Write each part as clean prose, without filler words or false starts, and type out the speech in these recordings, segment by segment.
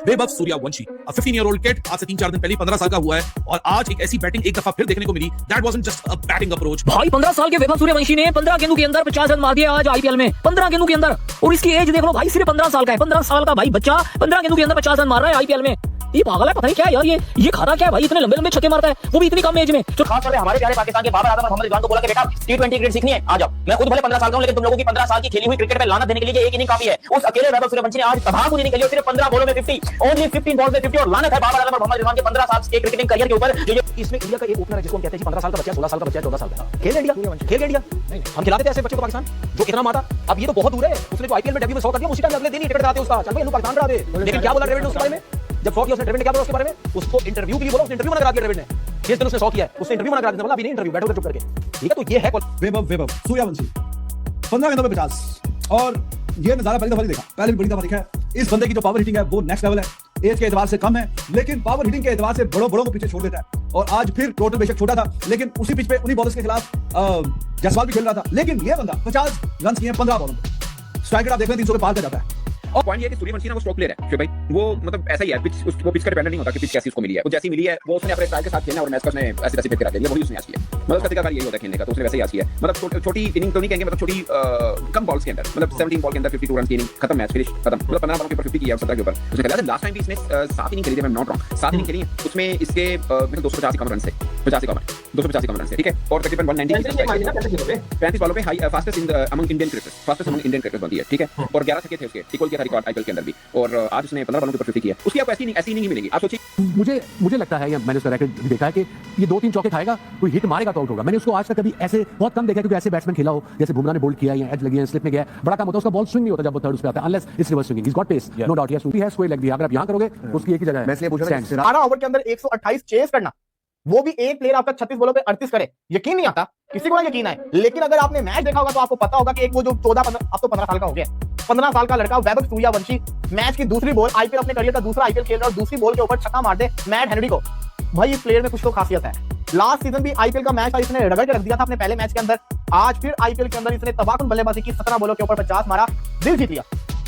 Vaibhav Suryavanshi 15-year-old kid आज से 3-4 दिन पहले 15 साल का हुआ है और आज एक ऐसी बैटिंग एक दफा फिर देखने को मिली। That wasn't just a batting approach. भाई 15 साल के वैभव सूर्यवंशी ने 15 गेंदों के अंदर 50 रन मार दिए आज आईपीएल में। 15 गेंदों के अंदर, और इसकी एज देख लो भाई, सिर्फ 15 साल का है। 15 साल का भाई बच्चा 15 गेंदों के अंदर 50 रन मार रहा है आईपीएल में। ये पागल है, पता नहीं क्या यार, ये खाता क्या है भाई, इतने लंबे लंबे छक्के मारता है, वो भी इतनी कम एज में। जो खास तौर पे हमारे प्यारे पाकिस्तान के बाबर आजम और मोहम्मद रिजवान को बोला कि बेटा T20 क्रिकेट सीखनी है, आ जाओ। मैं खुद भले 15 साल का हूं, लेकिन तुम लोगों की 15 साल की खेली हुई क्रिकेट पे लानत देने के लिए एक इनिंग काफी है। उस अकेले वैभव सूर्यवंशी ने आज तबाह नहीं निकली, सिर्फ 15 बॉलों में 50, ओनली 15 बॉल में 50, और लानत है बाबर आजम और मोहम्मद रिजवान के 15 साल के क्रिकेटिंग करियर के ऊपर। जो इसमें इंडिया का एक ओपनर है जिसको हम कहते हैं 15 साल का बच्चा, 16 साल का बच्चा, 14 साल का, खेल इंडिया, खेल इंडिया। हम खिलाते थे ऐसे बच्चों को पाकिस्तान जो इतना मारता। अब ये तो बहुत दूर है, उसने तो आईपीएल में डेब्यू में 100 कर दिया, उसी टाइम अगले दिन ही टिकट कराते उसका, चल भाई हम पाकिस्तान करा दे। लेकिन क्या बोला ड्रेविड ने उसके बारे में, जब 100 किया उसने, ड्रेविड ने क्या बोला उसके बारे में, उसको इंटरव्यू के लिए बोला, उसने इंटरव्यू मना करा दिया। ड्रेविड ने जिस दिन उसने 100 किया है उसने इंटरव्यू मना करा दिया, बोला अभी नहीं इंटरव्यू, बैठो चुप करके, ठीक है। तो ये है वैभव सूर्यवंशी 15 गेंदों में 50, और ये नजारा पहली दफा नहीं देखा, पहले भी बड़ी दफा देखा है। इस बंदे की जो पावर हिटिंग है वो नेक्स्ट लेवल है। एज के एतबार से कम है, लेकिन पावर हिटिंग के एतबार से बड़ों को पीछे छोड़ देता है। और आज फिर टोटल बेशक छोटा था, लेकिन उसी पिच पे उन्हीं बॉलर्स के खिलाफ जायसवाल भी खेल रहा था, लेकिन ये बंदा 50 रन किए 15 बॉलों में। स्ट्राइक आप देख रहे हैं 300 के पार कर जाता है। और पॉइंट ये कि सूर्यवंशी ना वो स्ट्रोक प्लेयर है, भाई वो मतलब ऐसा ही है, पिच वो पिच का डिपेंडेंट नहीं होता कि पिच कैसी उसको मिली है, वो जैसी मिली है वो उसने अपने स्टाइल के साथ खेलना, और मैच का उसने ऐसे ऐसे पिच करा दिया, वही उसने आज किया। मतलब उसका तरीका यही होता है खेलने का, तो उसने वैसे ही आज किया। मतलब छोटी इनिंग तो नहीं कहेंगे, मतलब छोटी कम बॉल्स के अंदर, मतलब 17 बॉल के अंदर 52 रन की इनिंग खत्म, मैच फिनिश खत्म। मतलब 15 बॉलों के ऊपर 50 किया, 17 के ऊपर उसने खेला। लास्ट टाइम भी इसने 7 इनिंग खेली थी, मैं नॉट रॉन्ग, 7 इनिंग खेली है, उसमें इसके 250 कम रन से 50 कम 250 कम रन से, ठीक है। और तकरीबन 190 35 बॉलों पे high fastest in among Indian cricketers, fastest among Indian cricketers बनती है, ठीक है। और 11 छक्के थे उसके, इक्वल किया था रिकॉर्ड आईपीएल के अंदर भी, और आज उसने 15 बॉलों के ऊपर 50 किया। उसकी आपको ऐसी नहीं मिलेगी। आप सोचिए, मुझे लगता है, या मैंने उसका रैकेट भी देखा है कि ये 2-3 चौके खाएगा, कोई हिट मारेगा तो आउट होगा। मैंने उसको आज तक कभी ऐसे बहुत कम देखा, क्योंकि ऐसे बैट्समैन खेला हो जैसे बुमराह ने बोल्ड किया या एज लगी है, स्लिप में गया, बड़ा काम होता है उसका, बॉल स्विंग नहीं होता जब वो थर्ड उस पे आता है, unless it's reverse swinging. He is got pace, no doubt, he has square leg भी, अगर आप यहां करोगे उसकी एक ही जगह है। मैं इसलिए पूछ रहा हूं 12 ओवर के अंदर 128 चेस करना, वो भी एक प्लेयर आपका 36 बॉलों पे 38 करे, यकीन नहीं आता, किसी को ना यकीन आए। लेकिन अगर आपने मैच देखा होगा तो आपको पता होगा कि एक वो जो 14-15, अब तो 15 साल का हो गया, 15 साल का लड़का वैभव सूर्यवंशी मैच की दूसरी बॉल, आईपीएल अपने करियर का दूसरा आईपीएल खेल रहा है, और दूसरी बॉल के ऊपर छक्का मार दे मैट हेनरी को। भाई इस प्लेयर में कुछ तो खासियत है। लास्ट सीजन भी आईपीएल का मैच था, इसने रगड़ के रख दिया था अपने पहले मैच के अंदर। आज फिर आईपीएल के अंदर इसने तबाहकुन बल्लेबाजी की, 17 बॉलों के ऊपर 50 मारा, दिल जीत लिया।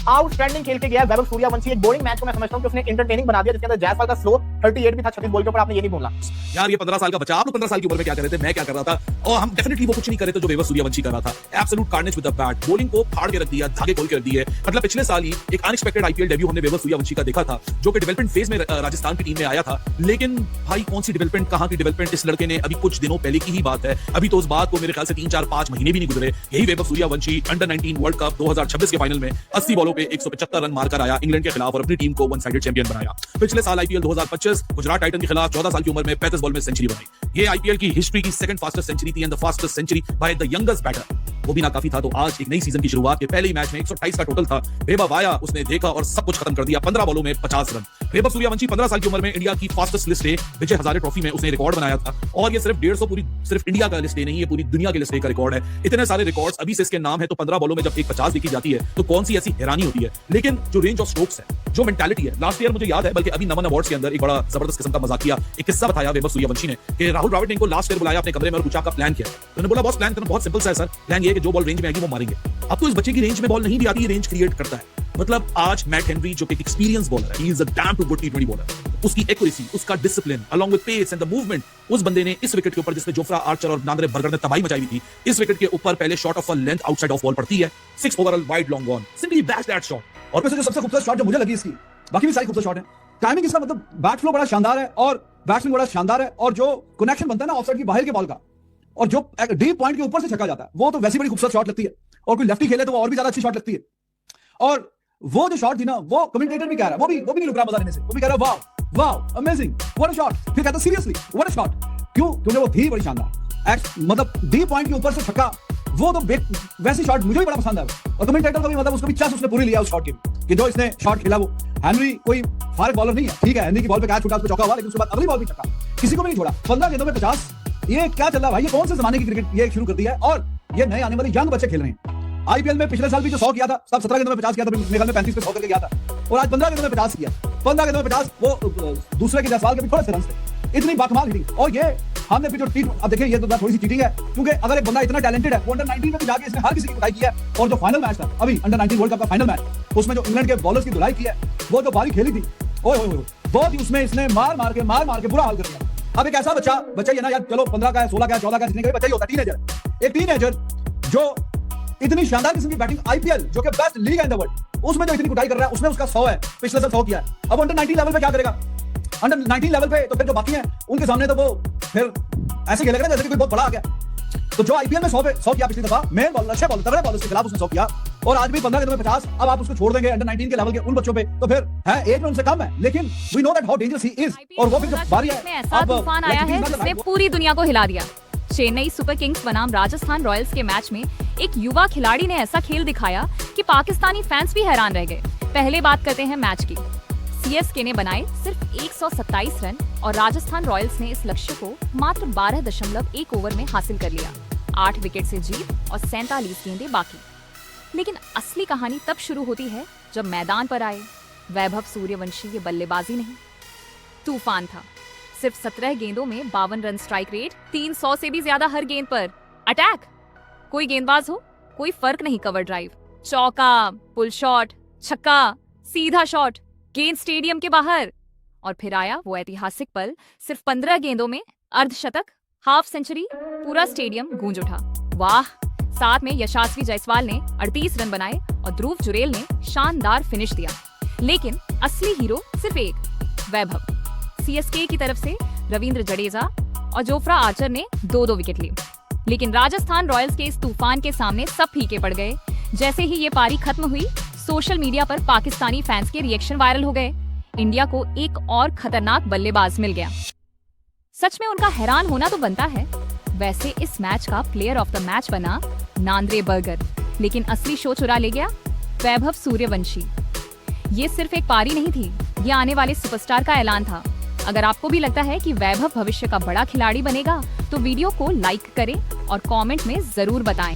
आउटस्टैंडिंग खेल के गया वैभव सूर्यवंशी। एक बोरिंग मैच को मैं समझता हूं कि उसने एंटरटेनिंग बना दिया, जिसके अंदर जायसवाल का स्लो 38 भी था 36 बॉल के ऊपर, आपने ये नहीं बोलना यार। ये 15 साल का बच्चा, आप लोग 15 साल की उम्र में क्या कर रहे थे, मैं क्या कर रहा था, और हम डेफिनेटली वो कुछ नहीं कर रहे थे जो वैभव सूर्यवंशी कर रहा था। Absolute carnage with the bat, bowling को फाड़ के रख दिया, धागे खोल के रख दिए। मतलब पिछले साल ही एक अनएक्सपेक्टेड आईपीएल डेब्यू हमने वैभव सूर्यवंशी का देखा था, जो कि डेवलपमेंट फेज में राजस्थान की टीम में आया था। लेकिन भाई कौन सी डेवलपमेंट, कहां की डेवलपमेंट, इस लड़के ने अभी कुछ दिनों पहले की ही बात है, अभी तो उस बात को मेरे ख्याल से 3-4-5 महीने भी नहीं गुजरे। यही Vaibhav Suryavanshi under 19 world cup 2026 के फाइनल में 80 बॉलों पे 175 रन मारकर आया इंग्लैंड के खिलाफ, और अपनी टीम को वन साइडेड चैंपियन बनाया। पिछले साल आईपीएल 2025 गुजरात टाइटन के खिलाफ 14 साल की उम्र में 35 बॉल में सेंचुरी बनाई। ये आईपीएल की हिस्ट्री की सेकंड फास्टेस्ट सेंचुरी थी, and the fastest century by the youngest batter. वो भी ना काफी था, तो आज एक नई सीजन की शुरुआत के पहले ही मैच में 128 का टोटल था। वैभव आया, उसने देखा और सब कुछ खत्म कर दिया, 15 बॉलों में 50 रन। वैभव सूर्यवंशी 15 साल की उम्र में इंडिया की फास्टेस्ट लिस्ट है, विजय हजारे ट्रॉफी में उसने रिकॉर्ड बनाया था। और ये सिर्फ 150 पूरी सिर्फ इंडिया का लिस्ट नहीं है, पूरी दुनिया के लिस्ट का रिकॉर्ड है। इतने सारे रिकॉर्ड्स अभी से इसके नाम है, तो 15 बॉलों में जब एक 50 देखी जाती है तो कौन सी ऐसी हैरानी होती है। लेकिन जो रेंज ऑफ स्ट्रोक्स है, जो मेंटालिटी है, लास्ट ईयर मुझे याद है, बल्कि अभी नमन अवार्ड्स के अंदर एक बड़ा जबरदस्त किस्म का मजाक किया, एक किस्सा बताया वैभव सूर्यवंशी ने कि राहुल द्रविड़ ने इनको लास्ट ईयर बुलाया अपने कमरे में और पूछा आपका प्लान क्या है। तो उन्होंने बोला बॉस प्लान करना बहुत सिंपल सा है सर, प्लान ये है कि जो बॉल रेंज में आएगी वो मारेंगे। अब तो इस बच्चे की रेंज में बॉल नहीं भी आती, रेंज क्रिएट करता है। मतलब आज मैट हेनरी जो कि एक एक्सपीरियंस बॉलर है, he is a damn too good T20 bowler, उसकी एक्यूरेसी, उसका discipline along with pace and the movement, उस बंदे ने इस विकेट के ऊपर, जिसमें जोफ्रा आर्चर और नांद्रे बर्गर ने तबाही मचाई हुई थी, इस विकेट के ऊपर पहले shot of a length outside of ball पड़ती है, 6 overall wide long on, simply bash that shot. और वैसे जो सबसे खूबसूरत शॉट जो मुझे लगी इसकी, बाकी भी सारी खूबसूरत शॉट है, टाइमिंग इसका मतलब बैट फ्लो बड़ा शानदार है, और बैट्समैन बड़ा शानदार है, और जो कनेक्शन बनता है ना ऑफसाइड की बाहर के बॉल का, और जो डीप पॉइंट के ऊपर से छक्का जाता है, वो तो वैसी बड़ी खूबसूरत शॉट लगती है। और कोई लेफ्टी खेले तो वो और भी ज्यादा अच्छी शॉट लगती है। और वो जो शॉट थी ना, वो कमेंटेटर भी कह रहा है, वो भी नहीं रुक रहा मजा लेने से, वो भी कह रहा है वाव वाव अमेजिंग व्हाट अ शॉट। फिर कहता सीरियसली व्हाट अ शॉट, क्यों? क्योंकि वो थी बड़ी शानदार, मतलब डीप पॉइंट के ऊपर से छक्का, वो तो वैसी शॉट मुझे भी बड़ा पसंद है। और कमेंटेटर का भी मतलब उसको भी चांस उसने पूरी लिया उस शॉट की, कि जो इसने शॉट खेला वो। हेनरी कोई फारिग बॉलर नहीं है, ठीक है, हेनरी की बॉल पे कैच छूटा, उस पे चौका हुआ, लेकिन उसके बाद अगली बॉल भी छक्का, किसी को भी नहीं छोड़ा। 15 गेंदों में 50, ये क्या चल रहा है भाई? ये कौन से जमाने की क्रिकेट ये शुरू कर दी है? और ये नए आने वाले यंग बच्चे खेल रहे हैं। आईपीएल में पिछले साल भी जो 100 किया था, तब 17 गेंदों में 50 किया था, मेरे ख्याल में 35 पे 100 करके गया था, और आज 15 गेंदों में 50 किया। 15 गेंदों में 50, वो दूसरे के जायसवाल के भी थोड़े से रन थे, इतनी बाकमाल हिटिंग। और ये हमने भी जो अब देखिए, ये तो थोड़ी सी चीटिंग है, क्योंकि अगर एक बंदा इतना टैलेंटेड है, वो अंडर 19 में भी जाके इसने हर किसी की धुलाई की है। और जो फाइनल मैच था अभी अंडर 19 वर्ल्ड कप का फाइनल मैच, उसमें जो इंग्लैंड के बॉलर्स की धुलाई की है, वो जो बारी खेली थी, ओए ओए ओए, बहुत ही उसमें इसने मार मार के बुरा हाल कर दिया। अब एक ऐसा बच्चा ही है ना यार, चलो 15 का है, 16 का है, 14 का है, जितने का भी बच्चा ही होता है, टीनेजर। एक टीनेजर जो इतनी शानदार किस्म की बैटिंग, आईपीएल जो कि बेस्ट लीग है इन द वर्ल्ड, उसमें जो इतनी कुटाई कर रहा है, उसमें उसका 100 है, पिछले साल 100 किया है। अब अंडर 19 लेवल पे क्या करेगा? अंडर 19 लेवल पे तो फिर जो बाकी हैं उनके सामने तो वो फिर ऐसे खेलेगा ना जैसे कि कोई बहुत बड़ा आ गया। तो जो आईपीएल में 100 किया पिछली दफा, मेन बॉलर, अच्छे बॉलर, तगड़े बॉलर्स के खिलाफ उसने 100 किया, और आज भी 15 गेंदों में 50। अब आप उसको छोड़ देंगे अंडर 19 के लेवल के उन बच्चों पे, तो फिर है एज में उनसे कम है, लेकिन we know that how dangerous he is. और वो फिर जब बारी है, में ऐसा तूफान आया है जिसने पूरी दुनिया को हिला दिया। चेन्नई सुपर किंग्स बनाम राजस्थान रॉयल्स के मैच में एक युवा खिलाड़ी ने ऐसा खेल दिखाया कि पाकिस्तानी फैंस भी हैरान रह गए। पहले बात करते हैं मैच की। सीएसके ने बनाए सिर्फ 127 रन और राजस्थान रॉयल्स ने इस लक्ष्य को मात्र 12.1 ओवर में हासिल कर लिया। 8 विकेट से जीत और 47 गेंदें बाकी। लेकिन असली कहानी तब शुरू होती है जब मैदान पर आए वैभव सूर्यवंशी। ये बल्लेबाजी नहीं, तूफान था। सिर्फ 17 गेंदों में 52 रन स्ट्राइक रेट, 300 से भी ज्यादा हर गेंद पर अटैक। कोई गेंदबाज हो, कोई फर्क नहीं। कवर ड्राइव, चौका, पुल शॉट, छक्का, सीधा शॉट, गेंद स्टेडियम के बाहर। और फिर आया वो ऐतिहासिक पल, सिर्फ 15 गेंदों में अर्धशतक, हाफ सेंचुरी, पूरा स्टेडियम गूंज उठा। वाह! साथ में यशस्वी जायसवाल ने 38 रन बनाए और ध्रुव जुरेल ने शानदार फिनिश दिया। लेकिन असली हीरो सिर्फ एक, वैभव। सीएसके की तरफ से रविंद्र जडेजा और जोफ्रा आर्चर ने 2-2 विकेट लिए। लेकिन राजस्थान रॉयल्स के इस तूफान के सामने सब फीके पड़ गए। जैसे ही ये पारी खत्म हुई, सोशल मीडिया पर पाकिस्तानी फैंस के रिएक्शन वायरल हो गए। इंडिया को एक और खतरनाक बल्लेबाज मिल गया। सच में उनका हैरान होना तो बनता है। वैसे इस मैच का प्लेयर ऑफ द मैच बना नांद्रे बर्गर, लेकिन असली शो चुरा ले गया वैभव सूर्यवंशी। ये सिर्फ एक पारी नहीं थी, ये आने वाले सुपरस्टार का ऐलान था। अगर आपको भी लगता है कि वैभव भविष्य का बड़ा खिलाड़ी बनेगा, तो वीडियो को लाइक करें और कमेंट में जरूर बताएं।